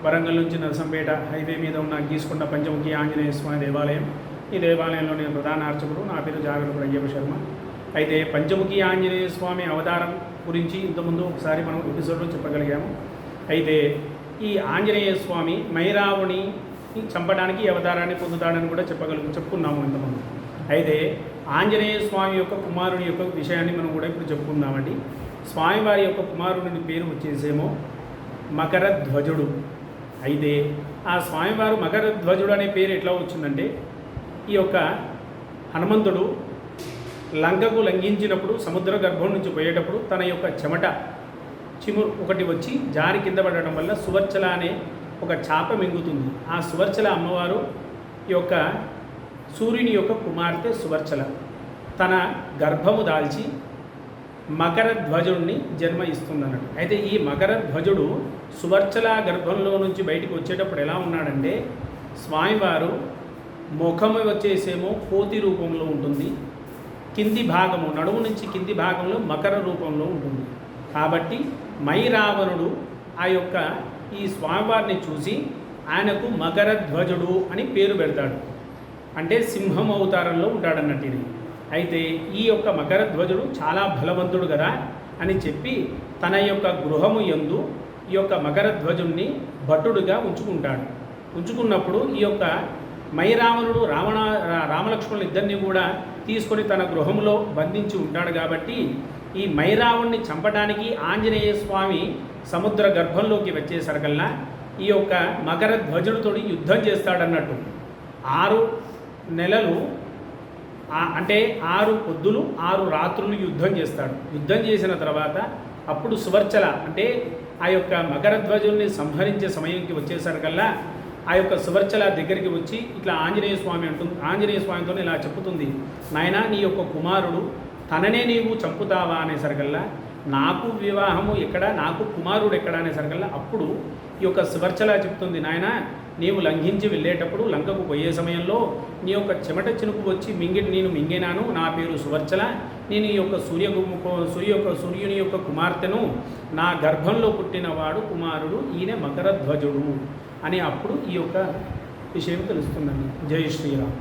వరంగల్ నుంచి నరసంపేట హైవే మీద ఉన్న గీసుకొండ పంచముఖి ఆంజనేయ స్వామి దేవాలయం. ఈ దేవాలయంలో నేను ప్రధాన అర్చకుడు. నా పేరు జాగరూక అయ్యప్ప శర్మ. అయితే పంచముఖి ఆంజనేయ స్వామి అవతారం గురించి ఇంతకుముందు ఒకసారి మనం ఎపిసోడ్లో చెప్పగలిగాము. అయితే ఈ ఆంజనేయ స్వామి మైరావుని చంపడానికి అవతారాన్ని పొందుతాడని కూడా చెప్పుకున్నాము ఇంతకుముందు. అయితే ఆంజనేయ స్వామి యొక్క కుమారుని యొక్క విషయాన్ని మనం కూడా ఇప్పుడు చెప్పుకుందామండి. స్వామివారి యొక్క కుమారుని పేరు వచ్చేసేమో మకరధ్వజుడు. అయితే ఆ స్వామివారు మకరధ్వజుడు అనే పేరు ఎట్లా వచ్చిందంటే, ఈ యొక్క హనుమంతుడు లంకకు లంఘించినప్పుడు సముద్ర గర్భం నుంచి పోయేటప్పుడు తన యొక్క చెమట చిమురు ఒకటి వచ్చి జారి కింద పడడం వల్ల సువర్చల అనే ఒక చాప మింగుతుంది. ఆ సువర్చల అమ్మవారు ఈ యొక్క సూర్యుని యొక్క కుమార్తె సువర్చల తన గర్భము దాల్చి మకరధ్వజుడిని జన్మ ఇస్తుందన్నట్టు. అయితే ఈ మకరధ్వజుడు సువర్చల గర్భంలో నుంచి బయటికి వచ్చేటప్పుడు ఎలా ఉన్నాడంటే, స్వామివారు ముఖము వచ్చేసేమో కోతి రూపంలో ఉంటుంది, కింది భాగము నడుము నుంచి కింది భాగంలో మకర రూపంలో ఉంటుంది. కాబట్టి మైరావణుడు ఆ యొక్క ఈ స్వామివారిని చూసి ఆయనకు మకరధ్వజుడు అని పేరు పెడతాడు. అంటే సింహం అవతారంలో ఉంటాడన్నట్టు ఇది. అయితే ఈ యొక్క మకరధ్వజుడు చాలా బలవంతుడు కదా అని చెప్పి తన యొక్క గృహము యందు ఈ యొక్క మకరధ్వజుడిని భటుడుగా ఉంచుకున్నప్పుడు ఈ యొక్క మైరావణుడు రామలక్ష్మణులు ఇద్దరిని కూడా తీసుకొని తన గృహంలో బంధించి ఉంటాడు. కాబట్టి ఈ మైరావణ్ణి చంపడానికి ఆంజనేయ స్వామి సముద్ర గర్భంలోకి వచ్చేసరికల్లా ఈ యొక్క మకరధ్వజుడితో యుద్ధం చేస్తాడన్నట్టు. 6 నెలలు అంటే 6 పొద్దులు 6 రాత్రులు యుద్ధం చేస్తాడు. యుద్ధం చేసిన తర్వాత అప్పుడు సువర్చల అంటే ఆ యొక్క మకరధ్వజుల్ని సంహరించే సమయంకి వచ్చేసరికల్లా ఆ యొక్క సువర్చల దగ్గరికి వచ్చి ఇట్లా ఆంజనేయ స్వామితో ఇలా చెప్పుతుంది, నాయనా నీ యొక్క కుమారుడు తననే నీవు చంపుతావా అనేసరికల్లా నాకు వివాహము ఎక్కడ, నాకు కుమారుడు ఎక్కడ అనేసరికల్లా అప్పుడు ఈ యొక్క సువర్చల చెప్తుంది, నాయన నీవు లంఘించి వెళ్ళేటప్పుడు లంకకు పోయే సమయంలో నీ యొక్క చెమట చినుకు వచ్చి నేను మింగినాను, నా పేరు సువర్చల, నేను ఈ యొక్క సూర్యుని యొక్క కుమార్తెను, నా గర్భంలో పుట్టినవాడు కుమారుడు, ఈయన మకరధ్వజుడు అని అప్పుడు ఈ యొక్క విషయం తెలుస్తుందండి. జై శ్రీరామ్.